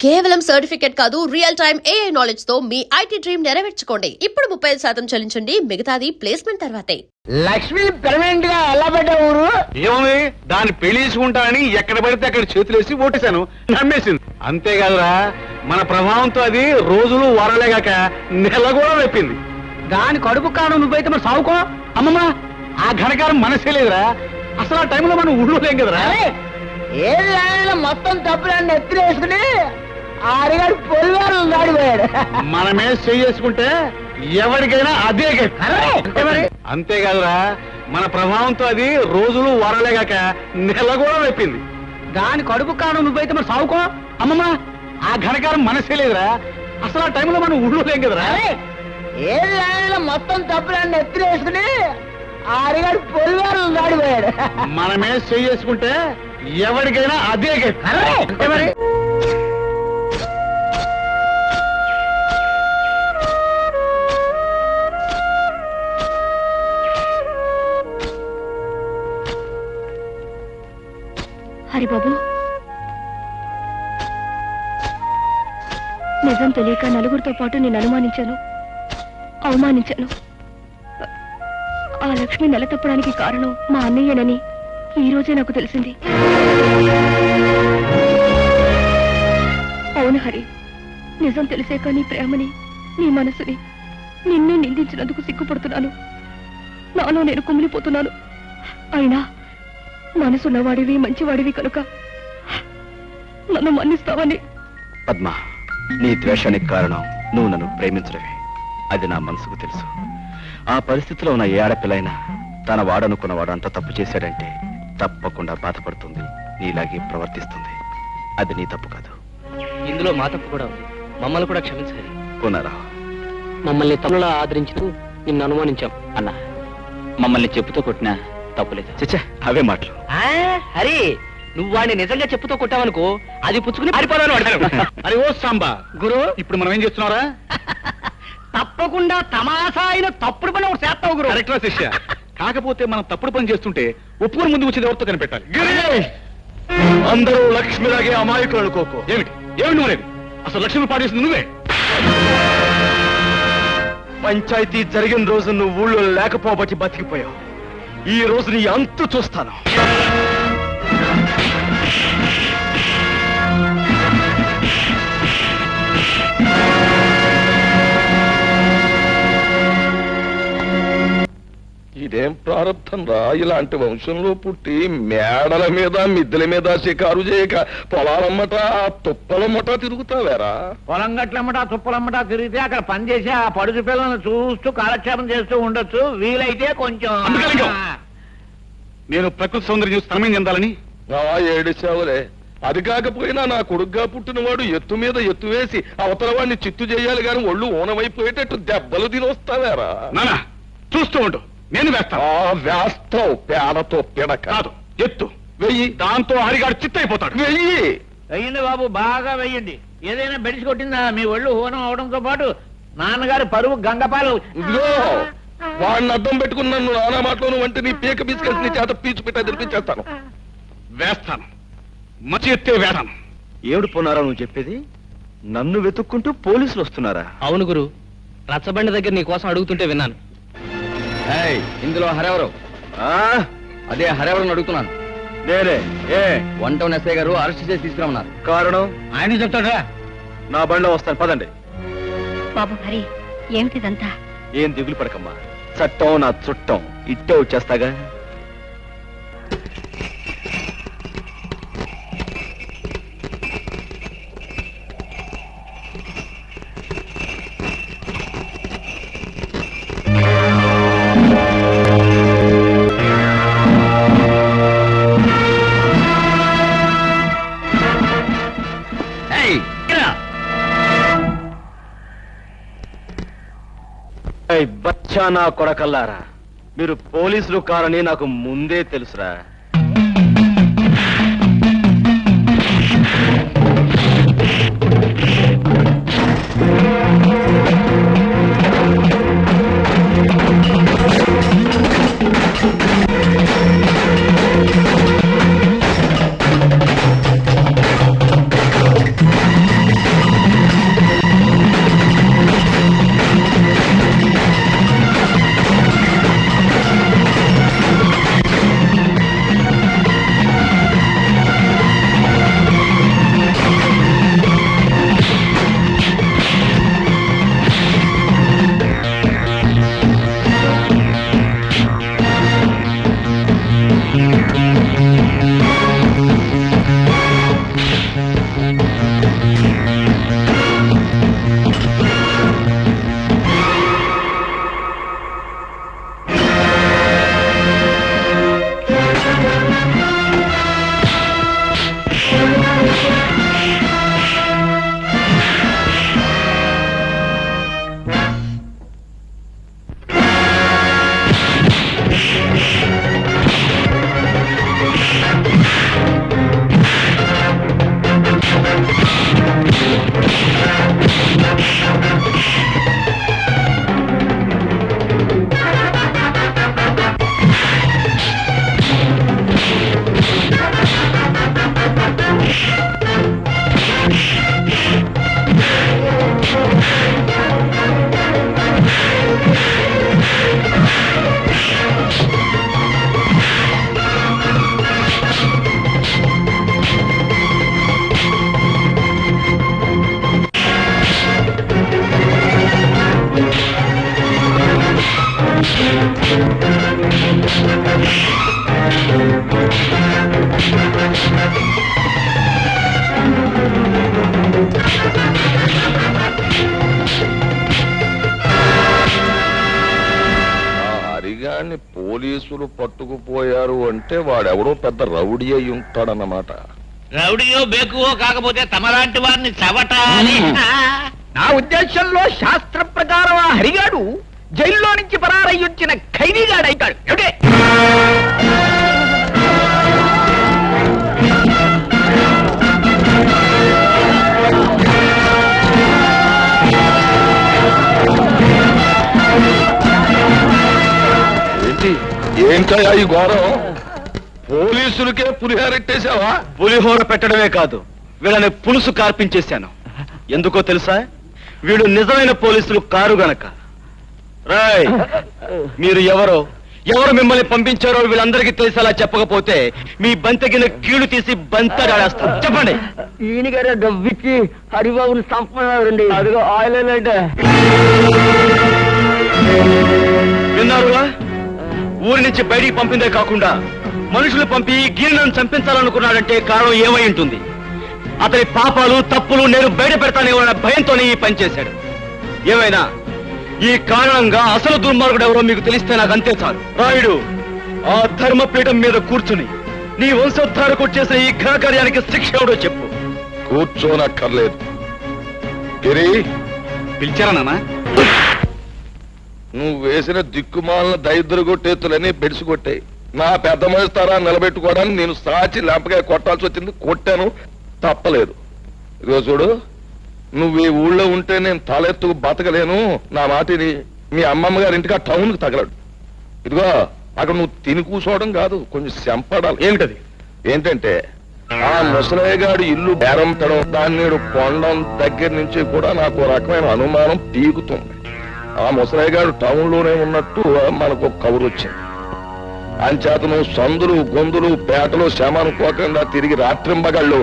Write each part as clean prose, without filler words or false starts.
కేవలం సర్టిఫికెట్ కాదు, real time AI knowledge తో మీ IT డ్రీమ్ నెరవేర్చుకోండి. ఇప్పుడు 35% చెల్లించండి, మిగతాది ప్లేస్మెంట్ తర్వాతే. లక్ష్మి పెర్మనెంట్ గా ఎలా పెట్టా ఊరు ఏముంది, దాన్ని పెళ్లిసుకుంటా అని ఎక్కడ పడితే అక్కడ చేతులేసి ఓటేశాను, నమ్మేసింది. అంతేకాదురా, మన ప్రభావంతో అది రోజులు వారాలేగాక నెల కూడా వెప్పింది. దాని కడుపు కాను నువ్వైతే మరి సావుకో. అమ్మమ్మ, ఆ ఘనకారం మనసే లేదురా. అసలు ఆ టైంలో మనం ఊళ్ళో లేం కదరా. ఏది ఆయన మొత్తం తప్పులన్నీ ఎత్తున వేసుకుని ఆడిగాడు పొలివారు దాడిపోయాడు. మనమే చేసుకుంటే ఎవరికైనా అదే మరి. అంతేకాదురా, మన ప్రభావంతో అది రోజులు వారాలేగాక నెల కూడా వెప్పింది. దాని కడుపు కాను నువ్వైతే మరి సావుకో. అమ్మమ్మ, ఆ ఘనకారం మనసే లేదురా. అసలు ఆ టైంలో మనం ఊళ్ళో లేం కదరా. ఏది ఆయన మొత్తం తప్పులన్నీ ఎత్తున వేసుకుని ఆడిగాడు పొలివారు దాడిపోయాడు. మనమే చేసుకుంటే ఎవరికైనా అదే మరి. హరిబాబు, నిజం తెలియక నలుగురితో పాటు నేను అనుమానించాను, అవమానించాను. ఆ లక్ష్మి నెల తప్పడానికి కారణం మా అన్నయ్యనని ఈ రోజే నాకు తెలిసింది. అవును హరి, నిజం తెలిసాక నీ ప్రేమని, నీ మనసుని, నిన్నే నిందించినందుకు సిగ్గుపడుతున్నాను. నాలో నేను కుమిలిపోతున్నాను. అయినా మనసున్నవాడివి, మంచివాడివి కనుక నన్ను మన్నిస్తావని. పద్మ, నీ ద్వేషానికి కారణం నువ్వు నన్ను ప్రేమించడమే. అది నా మనసుకు తెలుసు. ఆ పరిస్థితిలో ఉన్న ఏ ఆడపిల్లైనా తన వాడనుకున్నవాడు అంత తప్పు చేశాడంటే తప్పకుండా బాధపడుతుంది, నీలాగే ప్రవర్తిస్తుంది. అది నీ తప్పు కాదు. ఇందులో మా తప్పు కూడా ఉంది. మమ్మల్ని కూడా క్షమించాలి. పునరా, మమ్మల్ని తమ్ములా ఆదరించిన నిన్ను అనుమానించాం అన్నా. మమ్మల్ని చెప్పుతో కొట్టినా తప్పులేదు. చచ్చా, అవే మాటలు. హరి, నువ్వు వాడిని నిజంగా చెప్పుతో కొట్టావనుకో, అది పుచ్చుకుని పారిపోదాను వాడతాను. అరే ఓ సాంబా గురు, ఇప్పుడు మనం ఏం చేస్తున్నారా? తప్పకుండా తమాషా అయిన తప్పుడు పని ఒకటి చేస్తావు గురు. కరెక్ట్రా శిష్య. కాకపోతే మనం తప్పుడు పని చేస్తుంటే ఒప్పుకొని ముందు వచ్చేది ఎవరితో కనిపెట్టాలి. అందరూ లక్ష్మిలాగే అమాయకులు అనుకోకు. ఏమిటి ఏమిటి నువ్వు అనేది? అసలు లక్ష్మి పాడేసింది నువ్వే. పంచాయతీ జరిగిన రోజు నువ్వు ఊళ్ళో లేకపోబట్టి బతికిపోయావు. ఈ రోజు నీ అంతు చూస్తాను. ఇదేం ప్రారంభం రా, ఇలాంటి వంశంలో పుట్టి మేడల మీద మిద్దెల మీద షికారు చేయక పొలాలమ్మట తుప్పలమ్మట తిరుగుతావేరా. పొలం గట్లమ్మట తుప్పలమ్మట తిరిగితే అక్కడ పని చేసి ఆ పడుచు పిల్లలను చూస్తూ కాలక్షేపం చేస్తూ ఉండొచ్చు. వీలైతే కొంచెం నేను ప్రకృతి సౌందర్యం చూసి తనమేం చెందాలని ఏడిచావులే. అది కాకపోయినా నా కొడుగ్గా పుట్టినవాడు ఎత్తు మీద ఎత్తు వేసి అవతల వాడిని చిత్తు చేయాలి గాని ఒళ్ళు ఊనమైపోయేటట్టు దెబ్బలు తినొస్తావేరా. నానా, చూస్తూ ఉండు, నేను వేస్తాను. వేస్తావు పేడతో పిడక. కాదు, ఎత్తు వెయ్యి, దాంతో హరిగాడు చిత్తైపోతాడు. వెయ్యి వెయ్యండి బాబు, బాగా వెయ్యండి. ఏదైనా బెడిసి కొట్టిందా మీ ఒళ్ళు హోనం అవడంతో పాటు నాన్నగారు పరువు గంగపాలు. ఇదిగో వాడిని అద్దం పెట్టుకుని నన్ను నానా మాటలోను వంటి నీ పీక బీసుకెళ్ళి నీ చేత పీచు పెట్టా తెరిపించేస్తాను. వేస్తాను, మంచి ఎత్తే వేస్తాను. ఏడు పునారా నువ్వు చెప్పేది? నన్ను వెతుక్కుంటూ పోలీసులు వస్తున్నారా? అవును గురు, రచ్చబండి దగ్గర నీ కోసం అడుగుతుంటే విన్నాను. ఇందులో హరెవరు? అదే హరెవరని అడుగుతున్నాను. నేనే. వన్ టౌన్ ఎస్ఐ గారు అరెస్ట్ చేసి తీసుకురమ్మన్నారు. కారణం ఆయన చెప్తాడా? నా బండిలో వస్తాను, పదండి. బాబు హరి, ఏమిటిదంతా? ఏం దిగులు పడకమ్మా, చట్టం నా చుట్టం, ఇట్టే వచ్చేస్తాగా. బచ్చా నా కొడకల్లారా, మీరు పోలీసులు కారని నాకు ముందే తెలుసురా. వాడిని పోలీసులు పట్టుకుపోయారు అంటే వాడెవడో పెద్ద రౌడీ అయి ఉంటాడన్నమాట. రౌడీయో బేకువో కాకపోతే తమలాంటి వారిని చవటాలి. నా ఉద్దేశంలో శాస్త్ర ప్రకారం ఆ హరిగాడు జైల్లో నుంచి పరారయ్యొచ్చిన ఖైదీగాడైతాడు. ఏమిటి? ఏంటి ఏంటయ్యా ఈ ఘోరం? పోలీసులకే పులిహారెట్టేశావా? పులిహోర పెట్టడమే కాదు, వీళ్ళని పులుసు కార్పించేశాను. ఎందుకో తెలుసా? వీడు నిజమైన పోలీసులు కారు గనక. రాయ్, మీరు ఎవరు మిమ్మల్ని పంపించారో వీళ్ళందరికీ తెలిసేలా చెప్పకపోతే మీ బంతగిన కీళ్లు తీసి బంతడాడేస్తాను. చెప్పండి. ఈయన గారు డబ్బిచ్చి హరిబాబుని చంపన్నారండి. అదిగో ఆయిల్ అంటే విన్నారుగా? ఊరి నుంచి బయటికి పంపిందే కాకుండా మనుషులు పంపి గీర్ణను చంపించాలనుకున్నాడంటే కారణం ఏమై ఉంటుంది? అతని పాపాలు తప్పులు నేను బయట పెడతానేమన్న భయంతోనే ఈ పని చేశాడు. ఏమైనా ఈ కారణంగా అసలు దుర్మార్గుడు ఎవరో మీకు తెలిస్తే నాకు అంతే చాలు. రాయుడు, ఆ ధర్మపీఠం మీద కూర్చుని నీ వంశోద్ధారకు చేసిన ఈ ఘనకార్యానికి శిక్ష ఎవడో చెప్పు. కూర్చోనక్కర్లేదు. గిరి, పిలిచారా నాన్న? నువ్వు వేసిన దిక్కుమాలిన దైద్ర కొట్టేతులని బెడిసికొట్టాయి. నా పెద్ద మనిస్తారా నిలబెట్టుకోవడానికి నేను సాచి లేపగా కొట్టాల్సి వచ్చింది. కొట్టాను, తప్పలేదు. ఇదిగో చూడు, నువ్వు ఈ ఊళ్ళో ఉంటే నేను తలెత్తుకు బతకలేను. నా మాటిని మీ అమ్మమ్మ గారి ఇంటికి ఆ టౌన్కి తగలడు. ఇదిగో అక్కడ నువ్వు తిని కూర్చోవడం కాదు, కొంచెం చెంపడాలి. ఏమిటది? ఏంటంటే ఆ ముసలయ్యగాడు ఇల్లు బేరంపడం, దాన్ని పొండం దగ్గర నుంచి కూడా నాకు రకమైన అనుమానం పీకుతుంది. ఆ ముసలయ్యగాడు టౌన్ లోనే ఉన్నట్టు మనకు కబురు వచ్చింది. అంచేత నువ్వు సందులు గొంతులు పేటలు శమనుకోకుండా తిరిగి రాత్రింబగళ్ళు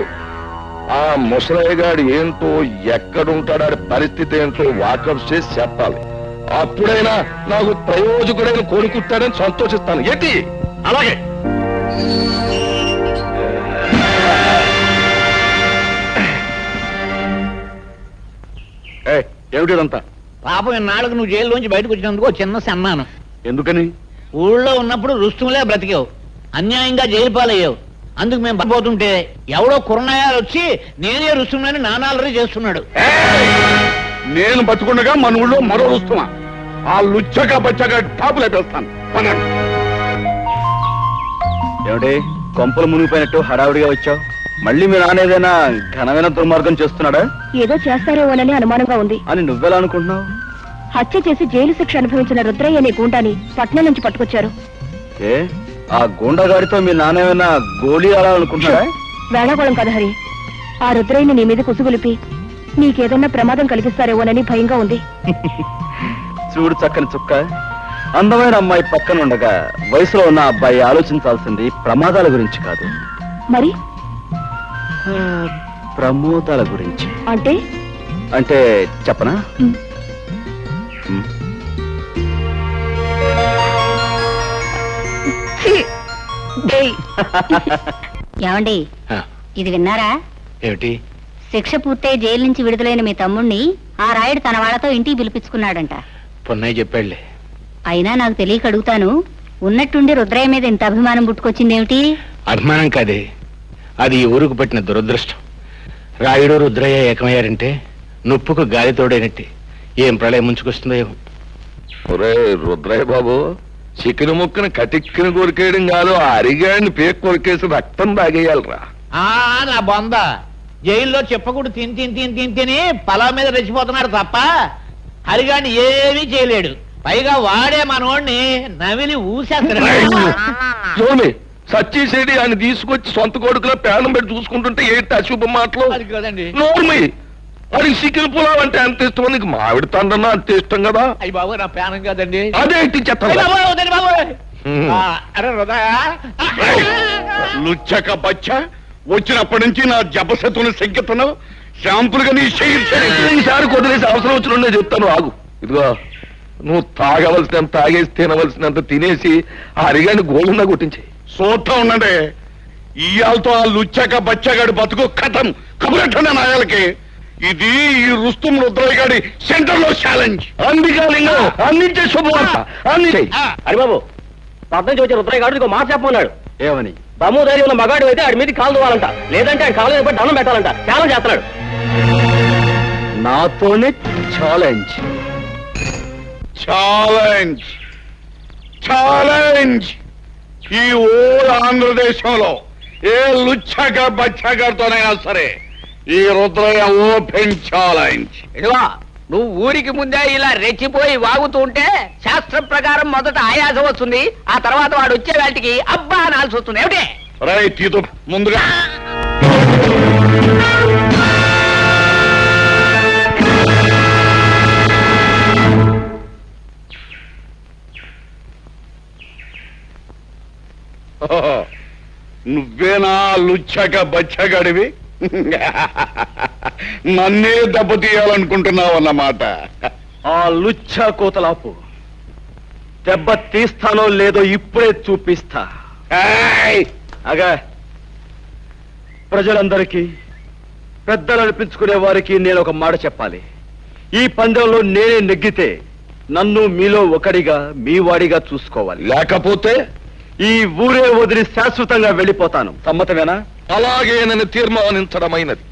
ఆ ముసలయ్యగాడు ఏంటో ఎక్కడుంటాడు పరిస్థితి ఏంటో వాకప్ చేసి చెప్పాలి. అప్పుడైనా నాకు ప్రయోజకుడైన కోరుకుంటాడని సంతోషిస్తాను. ఏంటి? అలాగే. ఏమిటిదంతా? పాపం ఇన్నాళ్ళకు నువ్వు జైల్లోంచి బయటకు వచ్చినందుకు చిన్న సన్మానం. ఎందుకని? ఊళ్ళో ఉన్నప్పుడు రుస్తుములే బ్రతికావు, అన్యాయంగా జైలు పాలయ్యావు. అందుకు మేము పడిపోతుంటే ఎవడో కుర్రనాయాలు వచ్చి నేనే రుస్తుమని నానాలరీ చేస్తున్నాడు. నేను బతుకుండగా మన ఊళ్ళో మరో రుస్తుమా? ఆ లుచ్చగా బచ్చగా టాపు లేపేస్తాను. ఏమిటి కొంపలు మునిగిపోయినట్టు హడావుడిగా వచ్చావు? మళ్ళీ మీ నాన్న ఏదైనా ఘనమైన దుర్మార్గం చేస్తున్నాడా? ఏదో చేస్తారేమోనని అనుమానంగా ఉంది అని నువ్వెలా అనుకుంటున్నావు? హత్య చేసి జైలు శిక్ష అనుభవించిన రుద్రయ్య అనే గూండాని పట్నం నుంచి పట్టుకొచ్చారు. ఏ ఆ గూండాగాడితో మీ నాన్న ఏమైనా గోళీ ఆడాలనుకుంటున్నాడా? వేళాకోళం కదా హరి. ఆ రుద్రయ్యని నీ మీద కుసుగులిపి నీకేదన్నా ప్రమాదం కలిగిస్తారేమోనని భయంగా ఉంది. చూడు చక్కని చుక్క, అందమైన అమ్మాయి పక్కన ఉండగా వయసులో ఉన్న అబ్బాయి ఆలోచించాల్సింది ప్రమాదాల గురించి కాదు, మరి ప్రమోదాల గురించి. అంటే చెప్పనా? ఏమండి, ఇది విన్నారా? ఏమిటి? శిక్ష పూర్తయి జైలు నుంచి విడుదలైన మీ తమ్ముణ్ణి ఆ రాయుడు తన వాళ్ళతో ఇంటికి పిలిపించుకున్నాడంట. పొన్నయ్య చెప్పాడులే. అయినా నాకు తెలియక అడుగుతాను, ఉన్నట్టుండి రుద్రయ్య మీద ఇంత అభిమానం పుట్టుకొచ్చిందేమిటి? అభిమానం కాదే, అది ఈ ఊరుకు పట్టిన దురదృష్టం. రాయుడు రుద్రయ్య ఏకమయ్యారంటే నొప్పుకు గాలి తోడైనట్టే. ఏం ప్రళయం ముంచుకొస్తుందో ఏమో. ఒరే రుద్రయ్య బాబు, చికెన్ ముక్కను కటిక్కిన కొరికేయడం కాదు, ఆ అరిగాడిని పేక్ కొరికేసి రక్తం తాగేయాలరా. నా బొంద జైల్లో చెప్పకూడదు తిని తిని తిని తిని తిని పొలం మీద రెచ్చిపోతున్నాడు తప్ప హరిగాని ఏమీ చేయలేడు. పైగా వాడే మనోడిని నవిలి ఊసేస్తాడు. సచ్చిసేడి ఆయన తీసుకొచ్చి సొంత కొడుకులో పేనం పెట్టి చూసుకుంటుంటే ఏంటి అశుభ మాటలు? అది కదండి. నోర్మి, అది చికెన్ పులావ్ అంటే అంత ఇష్టం, నీకు మామిడి తండ్రన్నా అంత ఇష్టం కదా. అయ్యి బాబు, నా పేనం కదండి. అదేంటి చెత్త అరే హృదయ లుచ్చక బచ్చ, వచ్చినప్పటి నుంచి నా జపశతుని సంకెత్తను శాంపుల్గా నీ ఈసారి కొద్దిలేసి అవసరం వచ్చిన చెప్తాను, ఆగు. ఇదిగో నువ్వు తాగవలసినంత తాగేసి తినవలసినంత తినేసి ఆ అరిగాని గోళ్ళున్నా కొట్టించి సోతా ఉండండి. ఇయాలతో ఆ లుచ్చక బచ్చగాడి బతుకు కథం కబురెట్టండి నాయాలకి. ఇది ఈ రుస్తుం రుద్రయ్య గారి సెంటర్ లో ఛాలెంజ్. అందికాలింగం అందించే శుభవార్త అందించే. హరిబాబు, పద్మ నుంచి వచ్చి రుద్రయ్య గారు మాట చెప్పమన్నాడు. ఏమని? దమ్ము ధైర్యం ఉన్న మగాడు అయితే ఆడి మీద కాలు దువ్వాలంట, లేదంటే ఆయన కాలు మీద దండం పెట్టాలంట. ఛాలెంజ్ చేస్తున్నాడు. నాతోనే ఛాలెంజ్. Challenge challenge. ఈ ఓల్ ఆంధ్రదేశంలో ఏ లుచ్చక బచ్చగారితోనైనా సరే ఈ రుద్రయ్య ఓపెన్ ఛాలెంజ్. ఇదిగో నువ్వు ఊరికి ముందే ఇలా రెచ్చిపోయి వాగుతూ ఉంటే శాస్త్రం ప్రకారం మొదట ఆయాసం వస్తుంది, ఆ తర్వాత వాడు వచ్చే వాటికి అబ్బా అనాల్సి వస్తుంది. ఏమిటి? రైట్, ఇది ముందుగా నువ్వేనా లుచ్చక బచ్చగడివి? నన్నే దెబ్బతీయాలనుకుంటున్నావన్నమాట. ఆ లుచ్చ కోతలాపు. దెబ్బ తీస్తానో లేదో ఇప్పుడే చూపిస్తా. ఏయ్! అగా ప్రజలందరికీ, పెద్దలు అనిపించుకునే వారికి నేను ఒక మాట చెప్పాలి. ఈ పందెంలో నేనే నెగ్గితే నన్ను మీలో ఒకడిగా, మీ వాడిగా చూసుకోవాలి. లేకపోతే ఈ ఊరే వదిలి శాశ్వతంగా వెళ్ళిపోతాను. సమ్మతమేనా? అలాగే నన్ను తీర్మానించడమైనది.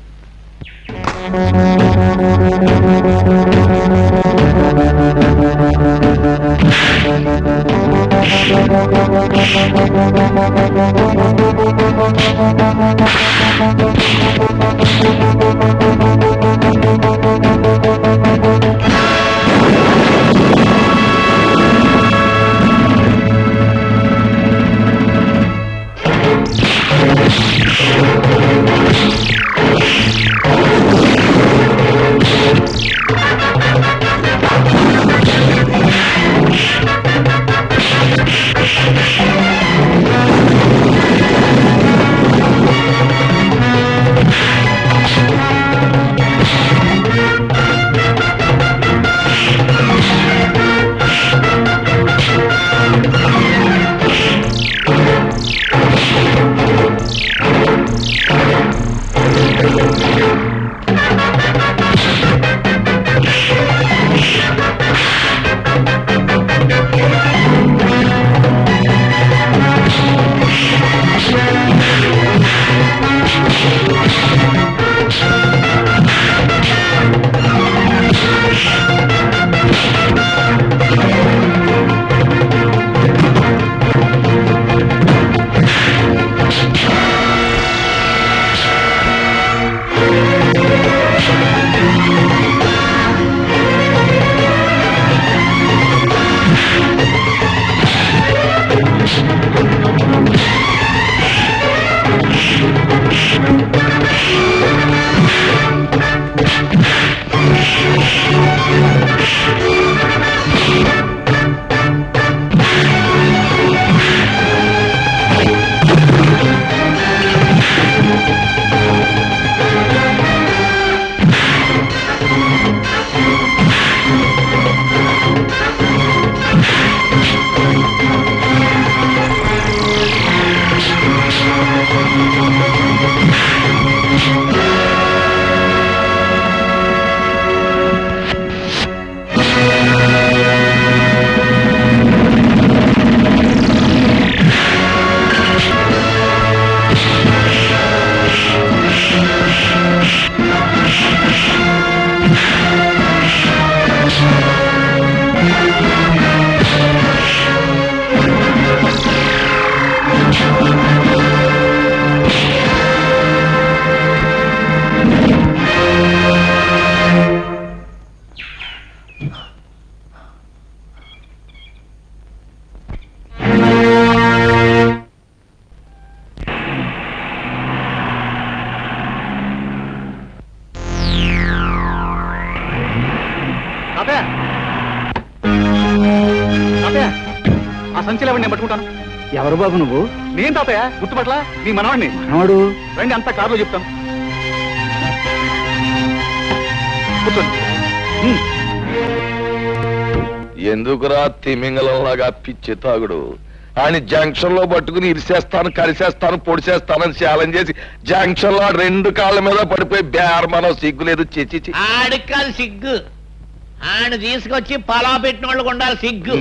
ఆ సంచిలో నేను పట్టుకుంటాను. ఎవరు బాబు నువ్వు? నేను తాతయ్య, గుర్తుపట్ల నీ మనవాడిని. మనవాడు? రండి, అంతా కారులో చెప్తాను. కూర్చోండి. ఎందుకురా తిమింగలంలాగా పిచ్చి తాగుడు? ఆయన జంక్షన్ లో పట్టుకుని ఇరిసేస్తాను, కలిసేస్తాను, పొడిసేస్తానని ఛాలెంజ్ చేసి జంక్షన్ లో 2 కాళ్ళ మీద పడిపోయి బేరమనో సిగ్గులేదు. చిచి ఆడికి కాదు సిగ్గు, ఆయన తీసుకొచ్చి పొలం పెట్టిన వాళ్ళకు ఉండాలి సిగ్గు.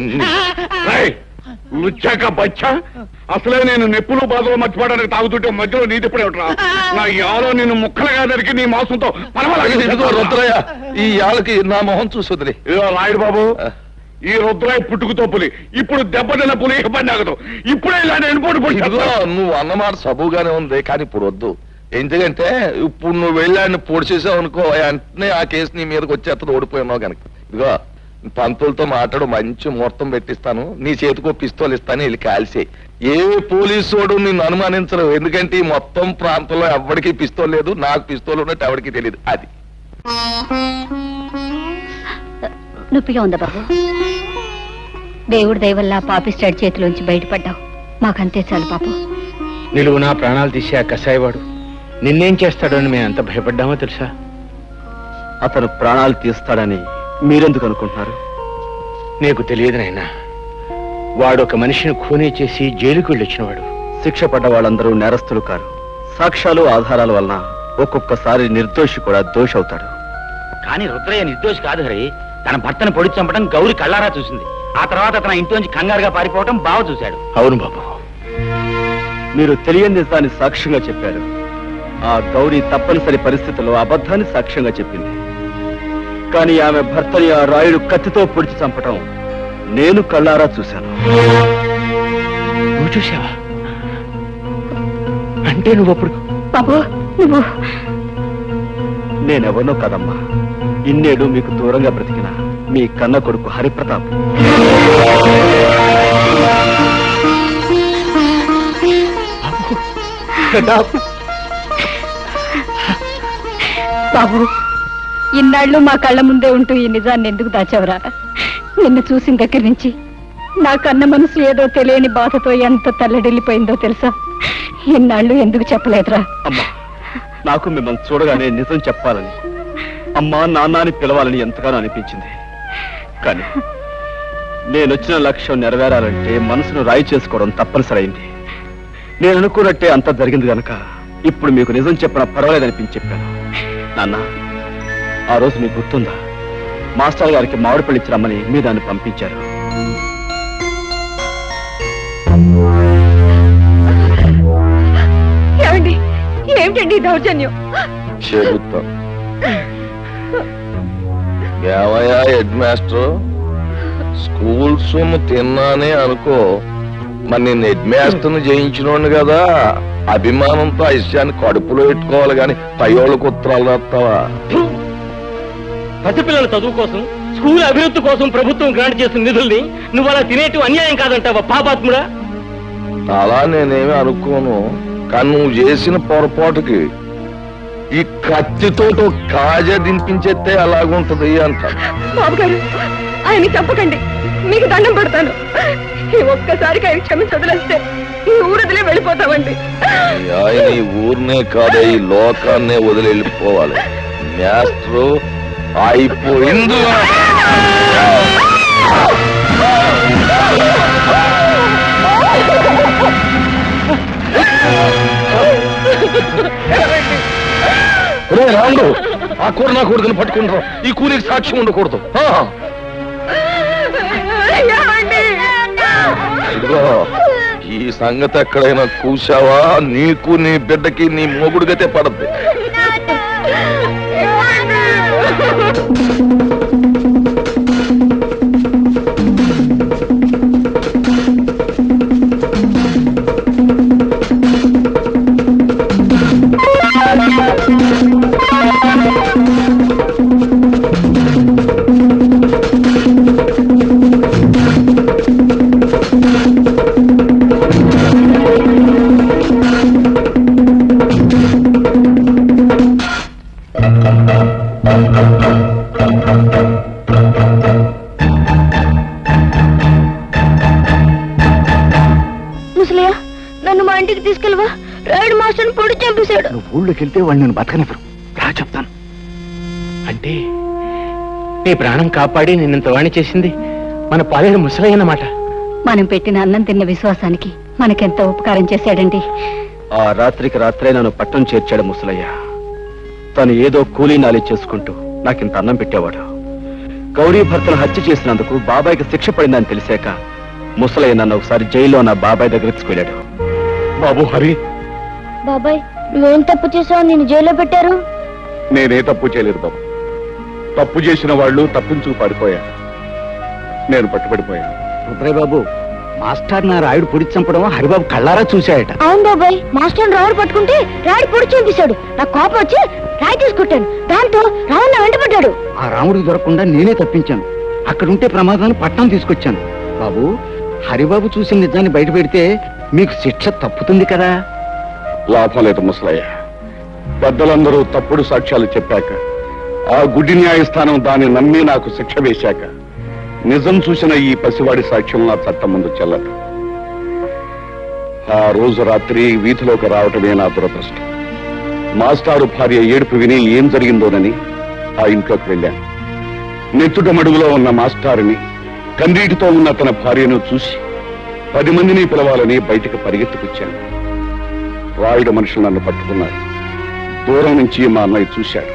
లుచ్చాక బచ్చా అసలే నేను నెప్పులు బాధలు మర్చిపోవడానికి తాగుతుంటే మధ్యలో నీ తిప్పుడే ఉంటా నా యాలో నిన్ను ముక్కలుగా దరికి నీ మాంసంతో ఇదిగో రుద్రయ్య, ఈ యాళ్ళకి నా మొహం చూసి వదిలే. రాయుడు బాబు, ఈ రుద్రాయి పుట్టుకుతో పులి, ఇప్పుడు దెబ్బతిన్న పులి ఇబ్బంది ఆగదు. ఇప్పుడే ఇలా ఇదిగో నువ్వు అన్నమాట సబుగానే ఉంది, కానీ ఇప్పుడు వద్దు. ఎందుకంటే ఇప్పుడు నువ్వు వెళ్ళాన్ని పొడి చేసావు అనుకో, వెంటనే ఆ కేసు నీ మీదకి వచ్చేస్తుంది, ఓడిపోయినావు కనుక. ఇదిగో పంతులతో మాట్లాడు, మంచి ముహూర్తం పెట్టిస్తాను, నీ చేతికో పిస్తోల్ ఇస్తాను, వెళ్ళి కాల్సే. ఏ పోలీసోడు నిన్ను అనుమానించరు, ఎందుకంటే ఈ మొత్తం ప్రాంతంలో ఎవరికి పిస్తోల్ లేదు, నాకు పిస్తోల్ ఉన్నట్టు ఎవరికి తెలియదు. అది నొప్పిగా ఉందా బాబు? దేవుడి దయవల్ల పాపిస్టాడ్ చేతిలోంచి బయటపడ్డావు, మాకంతే చాలు పాపు. నిలువు నా ప్రాణాలు తీసే ఆ కసాయివాడు నిన్నేం చేస్తాడో అని మేము ఎంత భయపడ్డామో తెలుసా? అతను ప్రాణాలు తీస్తాడని మీరెందుకు అనుకుంటున్నారు? నీకు తెలియదు నాయనా, వాడు ఒక మనిషిని ఖూనీ చేసి జైలుకు వెళ్ళొచ్చినవాడు. శిక్ష పడ్డ వాళ్ళందరూ నేరస్తులు కారు. సాక్ష్యాలు ఆధారాల వలన ఒక్కొక్కసారి నిర్దోషి కూడా దోషి అవుతాడు. కానీ రుద్రయ్య నిర్దోషి కాదు హరి. తన భర్తను పొడి చంపడం గౌరి కళ్ళారా చూసింది. ఆ తర్వాత తన ఇంట్లోంచి కంగారుగా పారిపోవడం బావ చూశాడు. అవును బాబు, మీరు తెలియని నిజాన్ని సాక్ష్యంగా చెప్పారు. ఆ గౌరీ తప్పనిసరి పరిస్థితుల్లో అబద్ధాన్ని సాక్ష్యంగా చెప్పింది. కానీ ఆమె భర్తని ఆ రాయుడు కత్తితో పొడిచి చంపటం నేను కళ్ళారా చూశాను. నువ్వు చూసావా? అంటే నువ్వు అప్పుడు బాబు నువ్వు నేనెవరినో కదమ్మా, ఇన్నేడు మీకు దూరంగా బ్రతికిన మీ కన్న కొడుకు హరిప్రతాప్. బాబు, ఇన్నాళ్ళు మా కళ్ళ ముందే ఉంటూ ఈ నిజాన్ని ఎందుకు దాచావురా? నిన్ను చూసిన దగ్గర నుంచి నా కన్న మనసు ఏదో తెలియని బాధతో ఎంత తల్లడిల్లిపోయిందో తెలుసా? ఇన్నాళ్ళు ఎందుకు చెప్పలేదురా? అమ్మా, నాకు మిమ్మల్ని చూడగానే నిజం చెప్పాలని, అమ్మా నాన్న అని పిలవాలని ఎంతగానో అనిపించింది. కానీ నేనొచ్చిన లక్ష్యం నెరవేరాలంటే మనసును రాయి చేసుకోవడం తప్పనిసరైంది. నేను అనుకున్నట్టే అంతా జరిగింది కనుక ఇప్పుడు మీకు నిజం చెప్పినా పర్వాలేదనిపించి చెప్పాను. నాన్న, ఆ రోజు మీకు గుర్తుందా? మాస్టర్ గారికి మామిడి పళ్ళు ఇచ్చి రమ్మని మీ దాన్ని పంపించారు. ఏమండి, ఏమిటండి దౌర్జన్యం? చెబుతా. ఏమయ్యా హెడ్ మాస్టర్, స్కూల్ సొమ్ము తిన్నానే అనుకో, మరి నేను హెడ్ మాస్టర్ని జయించినోండి కదా, అభిమానంతో ఆ విషయాన్ని కడుపులో పెట్టుకోవాలి గాని పయ్యోళ్ళకు ఉత్తరాలు రాస్తావా? పసిపిల్లల చదువు కోసం, స్కూల్ అభివృద్ధి కోసం ప్రభుత్వం గ్రాంట్ చేసిన నిధుల్ని నువ్వు అలా తినేటి అన్యాయం కాదంటావా పాపాత్ముడా? అలా నేనేమి అనుకోను, కానీ నువ్వు చేసిన పొరపాటుకి ఈ కత్తితో కాజా దింపించేస్తే అలాగుంటది అంట. బాబు గారు, ఆయన చంపకండి, మీకు దండం పెడతాను. ఈ ఒక్కసారికి ఆయన క్షమించి వదిలేస్తే ఈ ఊరదిలే వెళ్ళిపోతామండి. ఆయన ఈ ఊరినే కాదు, ఈ లోకాన్నే వదిలి వెళ్ళిపోవాలి. మాస్టరు అయిపోయింది. రాముడు, ఆ కూర నా కొడుకుని పట్టుకుంటారు, ఈ కూలికి సాక్ష్యం ఉండకూడదు. ఇదిగో, ఈ సంగతి ఎక్కడైనా కూసావా నీకు నీ బిడ్డకి నీ మొగుడు గతే పడద్ది. ముసలయ్య, నన్ను మా ఇంటికి తీసుకెళ్ళవా? రాయుడు మాస్టర్ని పొడి చంపేశాడు. నువ్వు ఊళ్ళోకి వెళ్తే వాళ్ళు నేను బతకనివ్వరు. రా చెప్తాను. అంటే నీ ప్రాణం కాపాడి నిన్నంత వాణి చేసింది మన పాలేరు ముసలయ్య అన్నమాట. మనం పెట్టిన అన్నం తిన్న విశ్వాసానికి మనకెంత ఉపకారం చేశాడండి. ఆ రాత్రికి రాత్రే నన్ను పట్టం చేర్చాడు ముసలయ్య. తను ఏదో కూలీ నాలి చేసుకుంటూ నాకింత అన్నం పెట్టేవాడు. గౌరీ భర్తను హత్య చేసినందుకు బాబాయికి శిక్ష పడిందని తెలిసాక ముసలయ్య నన్ను ఒకసారి జైల్లో నా బాబాయ్ దగ్గర తీసుకెళ్ళాడు. బాబు హరి, బాబాయ్ నువ్వేం తప్పు చేసావు నిన్ను జైల్లో పెట్టారు? నేనే తప్పు చేయలేదు బాబు. తప్పు చేసిన వాళ్ళు తప్పించుకు పడిపోయారు. నేను పట్టుబడిపోయాను. రుద్రయ్య బాబు, మాస్టర్ నా రాయుడు పొడి చంపడం హరిబాబు కళ్ళారా చూశాయట. అవును బాబాయ్, మాస్టర్ రావుడు పట్టుకుంటే రాయుడు పొడి చూపించాడు. నాకు కోపం వచ్చి రాయి తీసుకుంటాను. దాంతో రావుడు నా వెంట పడ్డాడు. ఆ రాముడికి దొరకకుండా నేనే తప్పించాను. అక్కడుంటే ప్రమాదాన్ని పట్టణం తీసుకొచ్చాను. బాబు, హరిబాబు చూసిన నిజాన్ని బయట పెడితే మీకు శిక్ష తప్పుతుంది కదా. లాభం లేదు ముసలయ్య. పెద్దలందరూ తప్పుడు సాక్ష్యాలు చెప్పాక, ఆ గుడ్డి న్యాయస్థానం దాన్ని నమ్మి నాకు శిక్ష వేశాక, నిజం చూసిన ఈ పసివాడి సాక్ష్యం నా చట్టం ముందు చెల్లదు. ఆ రోజు రాత్రి వీధిలోకి రావటమే నా దురదృష్టం. మాస్టారు భార్య ఏడుపు విని ఏం జరిగిందోనని ఆ ఇంట్లోకి వెళ్ళాను. నెత్తుట మడుగులో ఉన్న మాస్టారుని, కన్నీటితో ఉన్న తన భార్యను చూసి 10 మందిని పిలవాలని బయటికి పరిగెత్తుకొచ్చాను. రాయుడు మనుషులు నన్ను పట్టుకున్నారు. దూరం నుంచి మా అన్నయ్య చూశాడు.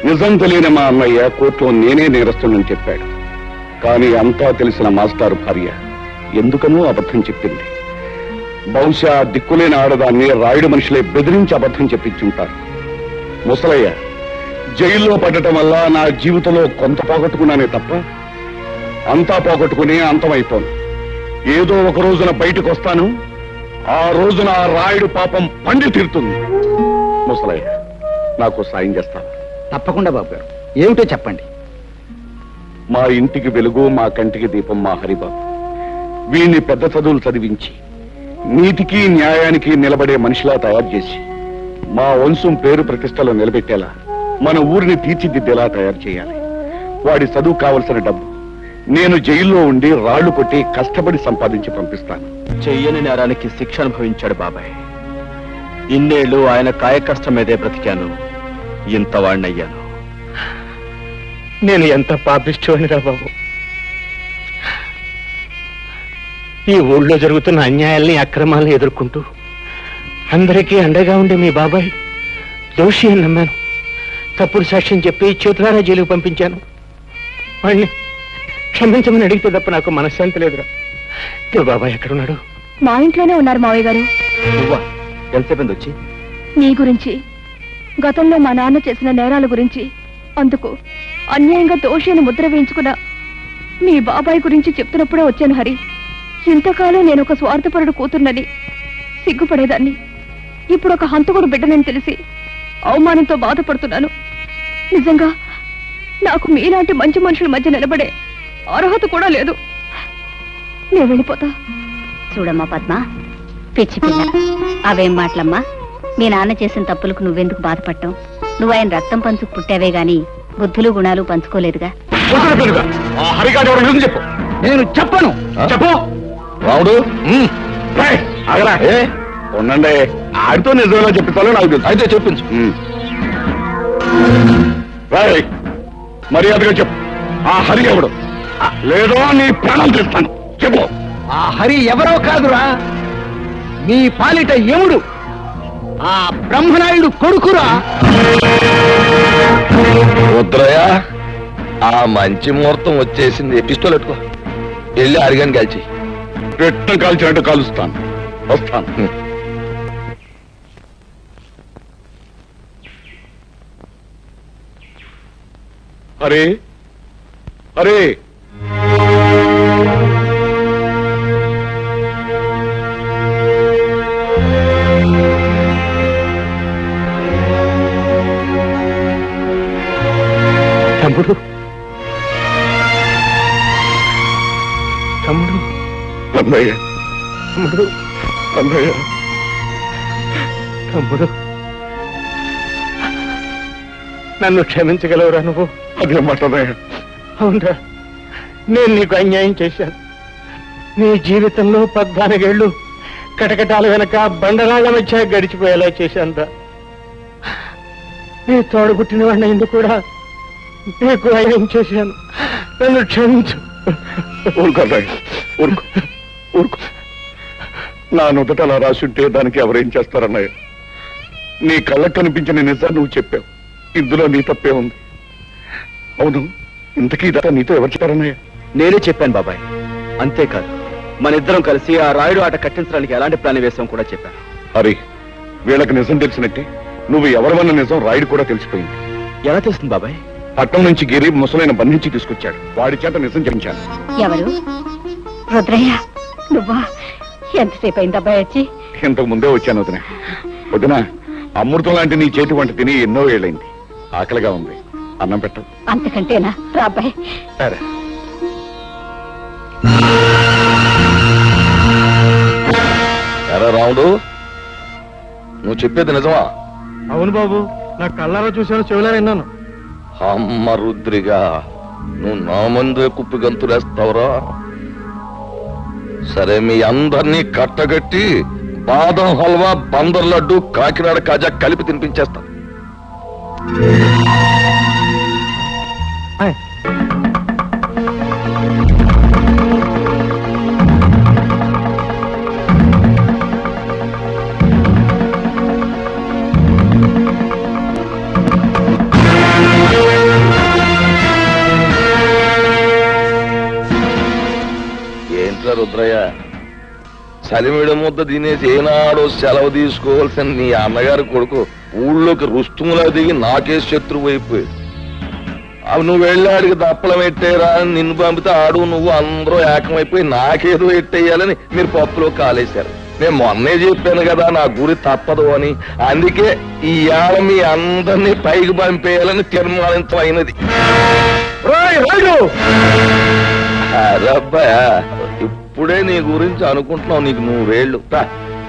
నిజం తెలియని మా అన్నయ్య కోర్టులో నేనే నేరస్తునని చెప్పాడు. కానీ అంతా తెలిసిన మాస్టారు భార్య ఎందుకనో అబద్ధం చెప్పింది. బహుశా దిక్కులేని ఆడదాన్ని రాయుడు మనుషులే బెదిరించి అబద్ధం చెప్పించుంటారు. ముసలయ్య, జైల్లో పడటం వల్ల నా జీవితంలో కొంత పోగొట్టుకున్నానే తప్ప అంతా పోగొట్టుకుని అంతమైపోను. ఏదో ఒక రోజున బయటకు వస్తాను. ఆ రోజున ఆ రాయుడు పాపం పండి తీరుతుంది. ముసలయ్య, నాకు సాయం చేస్తాను. తప్పకుండా బాబు గారు, ఏమిటో చెప్పండి. మా ఇంటికి వెలుగు, మా కంటికి దీపం మా హరిబాబు. వీణ్ణి పెద్ద చదువులు చదివించి నీతికి న్యాయానికి నిలబడే మనిషిలా తయారు చేసి మా వంశం పేరు ప్రతిష్టలో నిలబెట్టేలా మన ఊరిని తీర్చిదిద్దేలా తయారు చేయాలి. వాడి చదువు కావలసిన డబ్బు నేను జైల్లో ఉండి రాళ్లు కొట్టి కష్టపడి సంపాదించి పంపిస్తాను. చెయ్యని నేరానికి శిక్ష అనుభవించాడు బాబాయ్. ఇన్నేళ్లు ఆయన కాయకష్టం మీదే బ్రతికాను. ఇంత వాణ్ణయ్యాను. నేను ఎంత పాపిష్టోనిరా బాబు. ఈ ఊళ్ళో జరుగుతున్న అన్యాయాల్ని, అక్రమాల్ని ఎదుర్కొంటూ అందరికీ అండగా ఉండే మీ బాబాయ్ దోషి అని నమ్మాను. తప్పుడు సాక్ష్యం చెప్పి చేతులారా జైలుకు పంపించాను. వాడిని క్షమించమని అడిగితే తప్ప నాకు మనశ్శాంతి లేదురా. ఇప్పుడు బాబాయ్ ఎక్కడున్నాడు? మా ఇంట్లోనే ఉన్నారు మావయ్య గారు. నువ్వా? ఎంతసేపు వచ్చి? నీ గురించి, గతంలో మా నాన్న చేసిన నేరాల గురించి, అందుకు అన్యాయంగా దోషి అని ముద్ర వేయించుకున్న మీ బాబాయ్ గురించి చెప్తున్నప్పుడే వచ్చాను హరి. ఇంతకాలం నేను ఒక స్వార్థపరుడు కూతుర్నని సిగ్గుపడేదాన్ని. ఇప్పుడు ఒక హంతకుడు బిడ్డనని తెలిసి అవమానంతో బాధపడుతున్నాను. నిజంగా నాకు మీలాంటి మంచి మనుషుల మధ్య నిలబడే అర్హత కూడా లేదు. నేను వెళ్ళిపోతా. చూడమ్మా పద్మ, పిచ్చి పిల్ల, అవేం మాటలమ్మా. మీ నాన్న చేసిన తప్పులకు నువ్వెందుకు బాధపడటం? నువ్వు ఆయన రక్తం పంచుకు పుట్టావే గాని బుద్ధులు గుణాలు పంచుకోలేదుగా. హరిగాడు ఎవరు నిజం చెప్పు. నేను చెప్పను. చెప్పు రావుడు. ఉండండి, ఆడితో నిజంగా చెప్పిస్తాలో నాకు తెలుసు. అయితే చెప్పించు. మర్యాదగా చెప్పు, ఆ హరి ఎవడు? లేదో నీ ప్రాణం తెస్తాను. చెప్పు. ఆ హరి ఎవరో కాదురా, మీ పాలిట యముడు, ఆ బ్రహ్మనాయుడు కొడుకురా. రుద్రయ్య, ఆ మంచి ముహూర్తం వచ్చేసింది. పిస్తోల్ పెట్టుకో, వెళ్ళి అరిగాని కాల్చి. పెట్ట కాల్చినట్టు కాలుస్తాను. వస్తాను. హరే హరే, తమ్ముడు, తమ్ముడు, అన్నయ్య, తమ్ముడు, అన్నయ్య, తమ్ముడు, నన్ను క్షమించగలవురా నువ్వు? అదే మాట అన్నయ్య. అవునరా, నేను నీకు అన్యాయం చేశాను. నీ జీవితంలో 14 ఏళ్ళు కటకటాల వెనక బండరాళ్ల మధ్య గడిచిపోయేలా చేశానురా. నీ తోడబుట్టిన వాడిని ఎందుకు కూడా నీకు అన్యాయం చేశాను. నన్ను క్షమించు. ఊరుకో అన్నయ్య, ఊరుకో, ఊరుకో. నా నుదుట అలా రాసుంటే దానికి ఎవరేం చేస్తారన్నయ్య? నీ కళ్ళకు కనిపించిన నిజాన్ని నువ్వు చెప్పావు. ఇందులో నీ తప్పే ఉంది. అవును, ఇంతకీ ఇదంతా నీతో ఎవరు చెప్పారన్నయ్య? నేనే చెప్పాను బాబాయ్. అంతేకాదు, మన ఇద్దరం కలిసి ఆ రాయుడు ఆట కట్టించడానికి ఎలాంటి ప్లాన్ వేసాం కూడా చెప్పాను. హరి, వీళ్ళకి నిజం తెలిసినట్టే నువ్వు ఎవరివన్న నిజం రాయుడు కూడా తెలిసిపోయింది. ఎలా తెలుస్తుంది బాబాయ్? పట్నం నుంచి గిరి ముసలైన బంధించి తీసుకొచ్చాడు. వాడి చేత నిజం చెప్పించాను. ఎవరు? రుద్రయ్య నువ్వా? ఎంతసేపు అయింది అబ్బాయి వచ్చి? ఇంతకు ముందే వచ్చాను వదిన. వదిన, అమృతం లాంటి నీ చేతి వంట తిని ఎన్నో ఏళ్ళైంది. ఆకలిగా ఉంది, అన్నం పెట్టు. అంతకంటేనా? రా అబ్బాయి. సరే. ఎరా రాముడు, నువ్వు చెప్పేది నిజమా? అవును బాబు, నా కళ్ళారా చూశాను, చెవులారా విన్నాను. అమ్మ రుద్రిగా, నువ్వు నా ముందే కుప్పి గంతులేస్తావురా? సరే, మీ అందరినీ కట్టగట్టి బాదం హల్వా, బందర్ లడ్డు, కాకినాడ కాజా కలిపి తినిపించేస్తా. ఏంట్రా రుద్రయ్య, చలిమిడ ముద్ద తినేసి ఏనాడో సెలవు తీసుకోవాల్సిన నీ అన్నగారి కొడుకు ఊళ్ళోకి రుస్తుములా దిగి నాకే శత్రువు అయిపోయాడు. అవి నువ్వు వెళ్ళాడికి దప్పలం ఎట్టేరా అని నిన్ను పంపితే ఆడు నువ్వు అందరూ ఏకమైపోయి నాకేదో ఎట్టేయాలని మీరు పప్పులో కాలేశారు. నేను మొన్నే చెప్పాను కదా నా గురి తప్పదు అని. అందుకే ఈ ఏళ మీ అందరినీ పైకి పంపేయాలని తీర్మానించమైనది. అరబ్బాయా, ఇప్పుడే నీ గురించి అనుకుంటున్నావు. నీకు 100 ఏళ్ళు.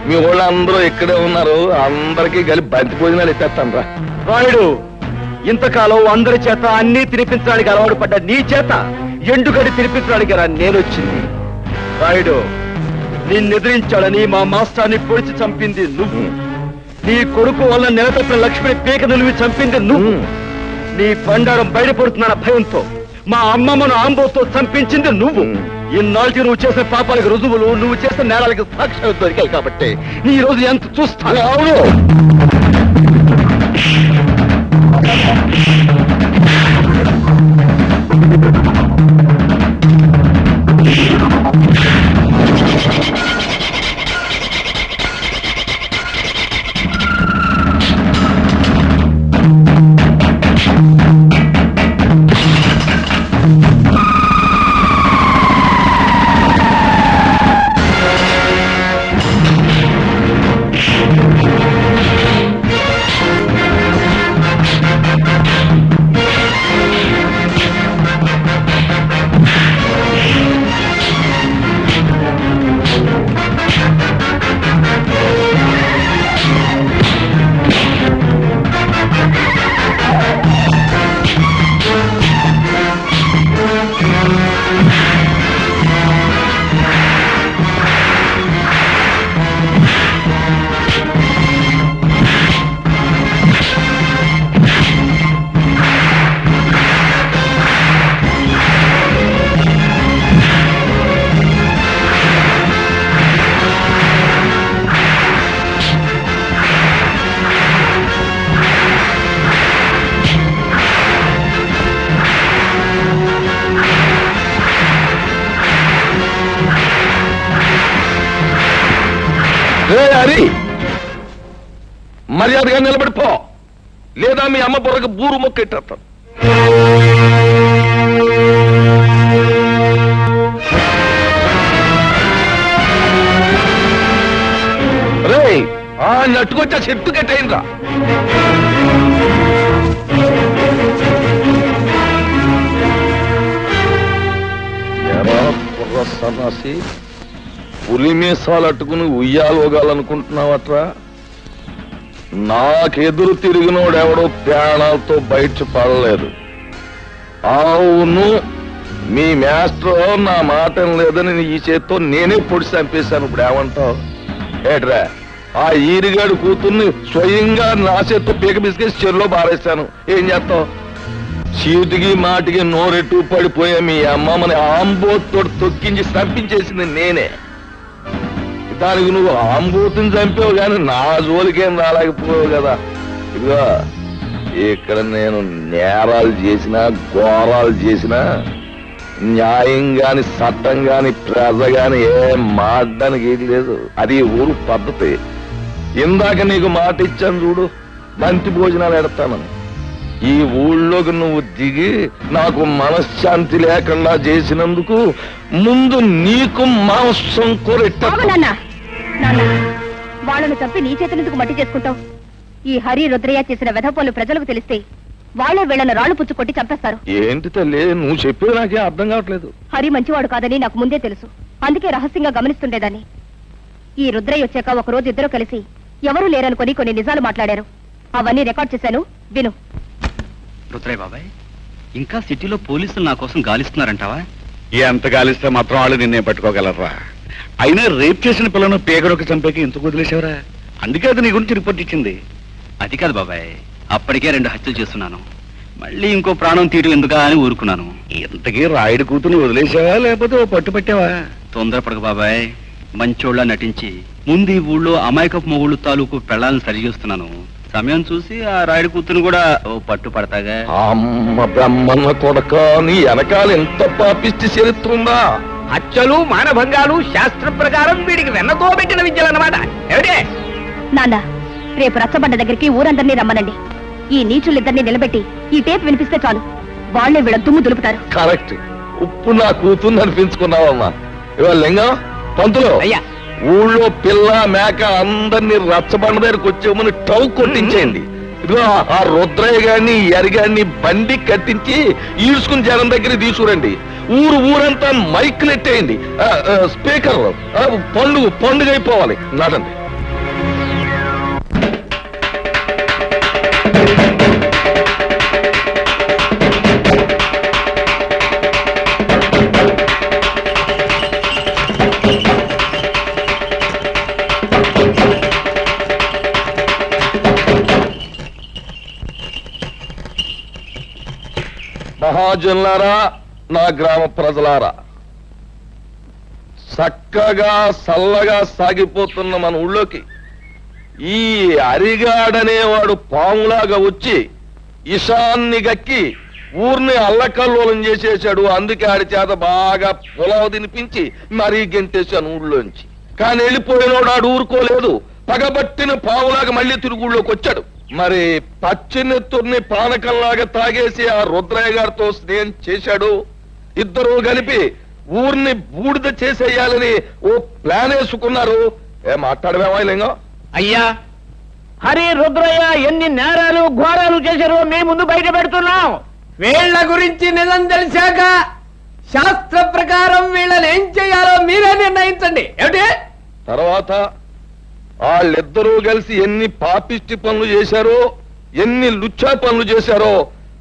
మీ వాళ్ళు అందరూ ఇక్కడే ఉన్నారు, అందరికీ కలిపి బంతి భోజనాలు ఎత్తేస్తాను రా. రాయుడు, ఇంతకాలం అందరి చేత అన్ని తినిపించడానికి అలవాటు పడ్డ నీ చేత ఎండుగడి తినిపించడానికి రా నేనొచ్చింది. రాయుడు, నిన్నెదిరించాలని మా మాస్టర్ని పొడిచి చంపింది నువ్వు. నీ కొడుకు వల్ల నెలతప్పిన లక్ష్మిని పీక నిలివి చంపింది నువ్వు. నీ బండారం బయటపడుతున్న భయంతో మా అమ్మమ్మను ఆంబోతో చంపించింది నువ్వు. ఇన్నాళ్ళకి నువ్వు చేసిన పాపాలకు రుజువులు, నువ్వు చేసిన నేరాలకి సాక్ష్యాలు దొరికాయి కాబట్టి నీ రోజు ఎంత చూస్తాను. అవును, హరి, మర్యాదగా నిలబడిపో, లేదా మీ అమ్మ బుర్రకు బూరు మొక్క ఎట్టేస్తాను. రే, నట్టుకొచ్చా చెట్టు కట్టేయండిరా. ఎరా కుర్ర సన్నాసి, పులి మీసాలు అట్టుకుని ఉయ్యాలోగాలనుకుంటున్నావట్రా? నాకెదురు తిరిగినోడెవడో ప్రాణాలతో బయట పడలేదు. అవును, మీ మాస్టర్ నా మాట లేదని ఈ చేత్తో నేనే పొడి చంపేశాను. ఇప్పుడు ఏమంటావు? ఏట్రా, ఆ ఈరిగాడు కూతుర్ని స్వయంగా నా చేత్తో పీక బిస్కెట్ చెరులో బారేశాను. ఏం చేస్తావు? చీటికి మాటికి నోరెట్టు పడిపోయే మీ అమ్మమ్మని ఆంబోతో తొక్కించి చంపించేసింది నేనే. దానికి నువ్వు ఆంబోతుని చంపావు కానీ నా జోలికేం రాలేకపోయావు కదా. ఇదిగో, ఇక్కడ నేను నేరాలు చేసినా ఘోరాలు చేసినా న్యాయం గాని చట్టం గాని ప్రజ గాని ఏం మాడడానికి ఏది లేదు. అది ఊరు పద్ధతి. ఇందాక నీకు మాట ఇచ్చాను చూడు, బంతి భోజనాలు ఎడతానని. ఈ ఊళ్ళోకి నువ్వు దిగి నాకు మనశ్శాంతి లేకుండా చేసినందుకు ముందు నీకు మాంసం కొరెట్ట. వాళ్ళను చంపి నీ చేతులెందుకు మట్టి చేసుకుంటావు? ఈ హరి రుద్రయ్య చేసిన వెధపోలు ప్రజలకు తెలిస్తే వాళ్ళే వీళ్ళను రాళ్లు పుచ్చు కొట్టి చంపేస్తారు. ఏంటి తల్లి నువ్వు చెప్పేది నాకే అర్థం కావట్లేదు. హరి మంచివాడు కాదని నాకు ముందే తెలుసు. అందుకే రహస్యంగా గమనిస్తుండేదాన్ని. ఈ రుద్రయ్య వచ్చాక ఒక రోజు ఇద్దరు కలిసి ఎవరూ లేరనుకొని కొన్ని నిజాలు మాట్లాడారు. అవన్నీ రికార్డ్ చేశాను, విను. రుద్రయ్య బాబాయ్, ఇంకా సిటీలో పోలీసులు నా కోసం గాలిస్తున్నారంటావా? ఎంత గాలిస్తే మాత్రం వాళ్ళు నిన్నే పట్టుకోగలరా? అయినా రేప్ చేసిన పిల్లను పేగరొక చంపేకి ఎందుకు వదిలేసేవరా? అందుకే అది నీ గురించి రిపోర్ట్ ఇచ్చింది. అది కాదు బాబాయ్, అప్పటికే 2 హత్యలు చేస్తున్నాను. మళ్ళీ ఇంకో ప్రాణం తీయడం ఎందుకా అని ఊరుకున్నాను. ఇంతకీ రాయుడు కూతుని వదిలేసావా లేకపోతే ఓ పట్టు పట్టావా? తొందరపడక బాబాయ్, మంచోళ్ళ నటించి ముందు ఈ ఊళ్ళో అమాయకపు మొగుళ్ళు తాలూకు పెళ్ళాలను సరిచేస్తున్నాను. సమయం చూసి ఆ రాయుడు కూతురు కూడా ఓ పట్టు పడతాగా. అమ్మ బ్రహ్మన్న కొడక, నీ వెనకాల ఎంత పాపిష్టి చరిత్రుందా? హత్యలు మానభంగాలు శాస్త్ర ప్రకారం వీడికి వెన్నతో పెట్టిన విద్యలన్నమాట. ఏమిటే నాన్న, రేపు రచ్చబండ దగ్గరికి ఊరందరినీ రమ్మనండి. ఈ నీచులిద్దరినీ నిలబెట్టి ఈ టేప్ వినిపిస్తే చాలు, వాళ్లే వీళ్ళ దుమ్ము దులుపుతారు. కరెక్ట్. ఉప్పు నా కూతుర్ని అనిపించుకున్నావమ్మా. ఇవాళ లింగం పంతులు, అయ్యా, ఊళ్ళో పిల్ల మేక అందరినీ రచ్చబండ దగ్గరకు వచ్చేమని టౌ కొట్టించేయండి. ఇదిగో ఆ రుద్రయ్య గారిని ఎరిగాన్ని బండి కట్టించి ఈడ్చుకుని జనం దగ్గర తీసుకురండి. ఊరంతా మైకులు ఎట్టేయండి, స్పీకర్లు. పండుగ అయిపోవాలి. నడండి. మహాజనులారా, నా గ్రామ ప్రజలారా, చక్కగా చల్లగా సాగిపోతున్న మన ఊళ్ళోకి ఈ అరిగాడనేవాడు పాములాగా వచ్చి ఇషాన్ని గక్కి ఊరిని అల్లకల్లోలం చేసేశాడు. అందుకే ఆడి చేత బాగా పొలావు తినిపించి మరీ గెంటేశాను ఊళ్ళోంచి. కానీ వెళ్ళిపోయినోడు ఆడు ఊరుకోలేదు. పగబట్టిన పావులాగా మళ్ళీ తిరుగుళ్ళోకి వచ్చాడు. మరి పచ్చినెత్తుర్ని పానకంలాగా తాగేసి ఆ రుద్రయ్య గారితో స్నేహం చేశాడు. ఇద్దరు కలిపి ఊరిని బూడిద చేసేయాలని ఓ ప్లాన్ వేసుకున్నారు. మాట్లాడమేమా లింగం? అయ్యా, హరి రుద్రయ్య ఎన్ని నేరాలు ఘోరాలు చేశారో మీ ముందు బయట పెడుతున్నాం. వీళ్ళ గురించి నిజం తెలిసాక శాస్త్ర ప్రకారం వీళ్ళని ఏం చేయాలో మీరే నిర్ణయించండి. ఏమిటి? తర్వాత వాళ్ళిద్దరూ కలిసి ఎన్ని పాపిష్టి పనులు చేశారో, ఎన్ని లుచ్చా పనులు చేశారో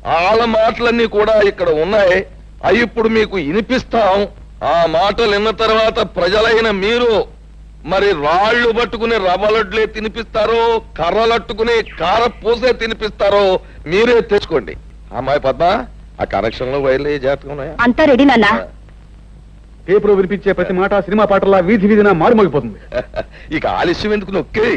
వాళ్ళ మాటలన్నీ కూడా ఇక్కడ ఉన్నాయి. అవి ఇప్పుడు మీకు వినిపిస్తాం. ఆ మాటలు విన్న తర్వాత ప్రజలైన మీరు మరి రాళ్లు పట్టుకుని రవ్వలడ్లే తినిపిస్తారో, కర్రలట్టుకుని కారపూసే తినిపిస్తారో మీరే తెచ్చుకోండి. అమ్మాయి పద్మ, ఆ కరెక్షన్ లో వైర్లు జాతకం ఉన్నాయా? అంతా రెడీ నాన్న. పేపర్ వినిపించే ప్రతి మాట సినిమా పాటలా వీధి వీధిన మారుమోగిపోతుంది. ఇక ఆలస్యం ఎందుకు, నొక్కే.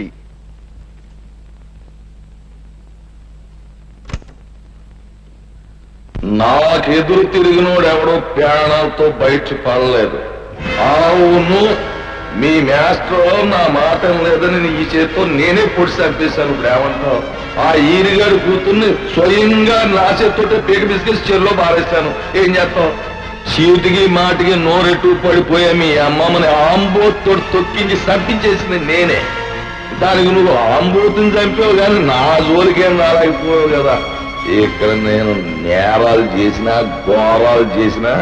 నాకెదురు తిరిగినోడు ఎవడో ప్రాణాలతో బయట పడలేదు. అవును, మీ మాస్టర్ నా మాట లేదని ఈ చేతితో నేనే పొడి చంపేశాను. ఇప్పుడు ఏమంటావు? ఆ ఈరిగాడు కూతుర్ని స్వయంగా నా చేతితో పీక బిస్కెట్స్ చెరులో బారేశాను. ఏం చేస్తావు? చీటికి మాటికి నోరెట్టు పడిపోయా మీ అమ్మమ్మని ఆంబోతో తొక్కించి చంపించేసింది నేనే. దానికి నువ్వు ఆంబోతుని చంపావు కానీ నా జోలికేం రాలేకపోయావు కదా. ఇక్కడ నేను నేరాలు చేసినా ఘోరాలు చేసినా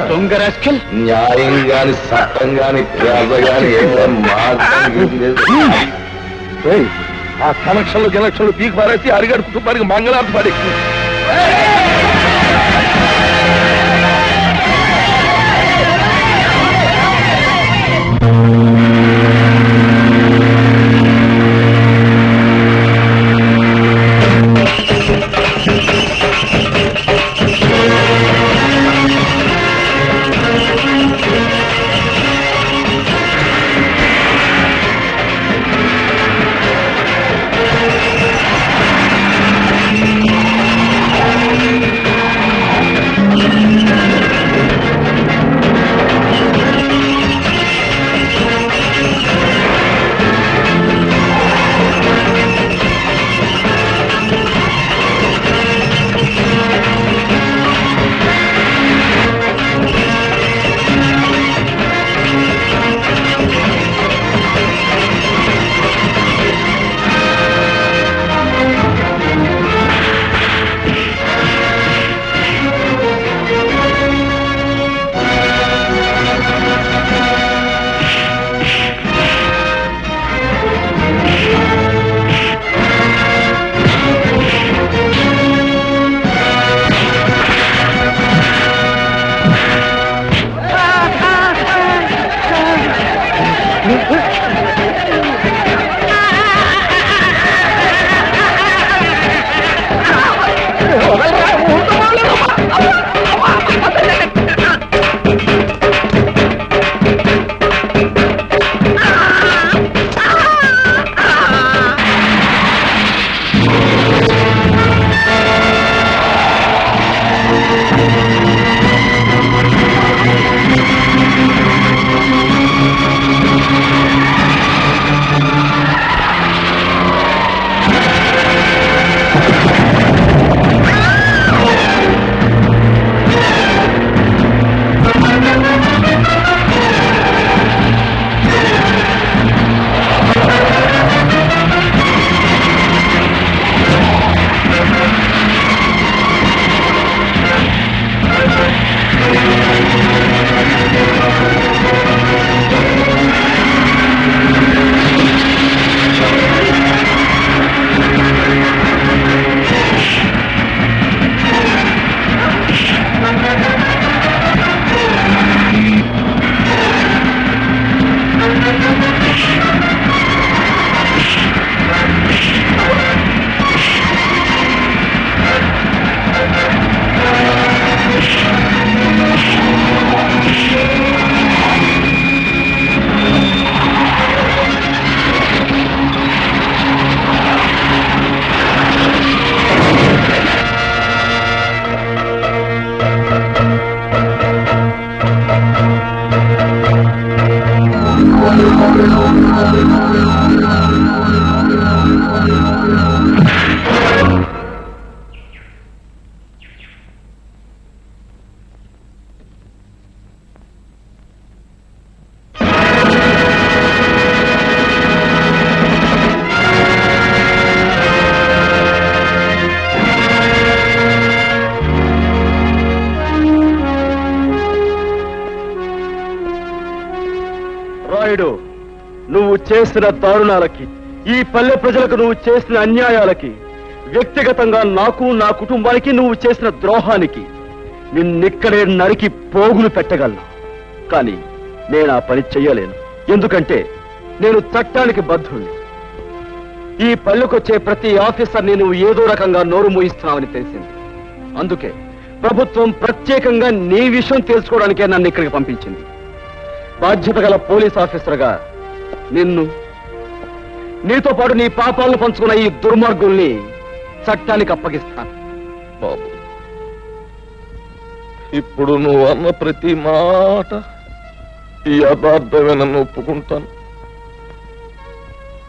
న్యాయం గాని చట్టం గాని ప్రజ గాని ఏం మాట్లాడలేదు. ఆ కనెక్షన్లు గినక్షన్లు పీకి పారేసి అరిగడు కుటుంబానికి మంగళార్థ పడి నాయుడు, నువ్వు చేసిన దారుణాలకి, ఈ పల్లె ప్రజలకు నువ్వు చేసిన అన్యాయాలకి, వ్యక్తిగతంగా నాకు నా కుటుంబానికి నువ్వు చేసిన ద్రోహానికి నిన్నిక్కడే నరికి పోగులు పెట్టగలను. కానీ నేను ఆ పని చెయ్యలేను. ఎందుకంటే నేను చట్టానికి బద్ధుణ్ణి. ఈ పల్లెకొచ్చే ప్రతి ఆఫీసర్ని నువ్వు ఏదో రకంగా నోరు మూయిస్తున్నావని తెలిసింది. అందుకే ప్రభుత్వం ప్రత్యేకంగా నీ విషయం తెలుసుకోవడానికే నన్ను ఇక్కడికి పంపించింది. బాధ్యత గల పోలీస్ ఆఫీసర్గా నిన్ను, నీతో పాటు నీ పాపాలను పంచుకున్న ఈ దుర్మార్గుల్ని చట్టానికి అప్పగిస్తాను. బాబు, ఇప్పుడు నువ్వు అన్న ప్రతి మాట యథార్థమేనని ఒప్పుకుంటాను.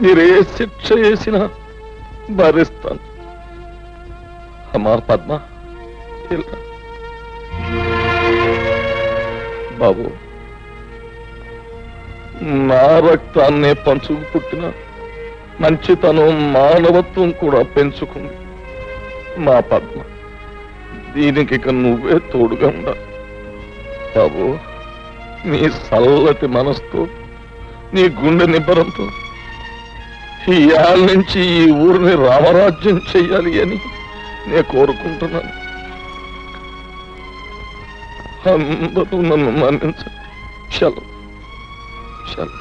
మీరే శిక్ష చేసినా భరిస్తాను. అమ్మా పద్మ, ఇలా. బాబు, నా రక్తాన్నే పంచుకు పుట్టిన మంచితనం, మానవత్వం కూడా పెంచుకుంది మా పద్మ. దీనికి ఇక నువ్వే తోడుగా ఉండాలి. బాబు, నీ చల్లటి మనసుతో, నీ గుండె నిబ్బరంతో ఈ ఏళ్ళ నుంచి ఈ ఊరిని రామరాజ్యం చెయ్యాలి అని నేను కోరుకుంటున్నాను. అందరూ నన్ను మన్నించండి. చలో చలో.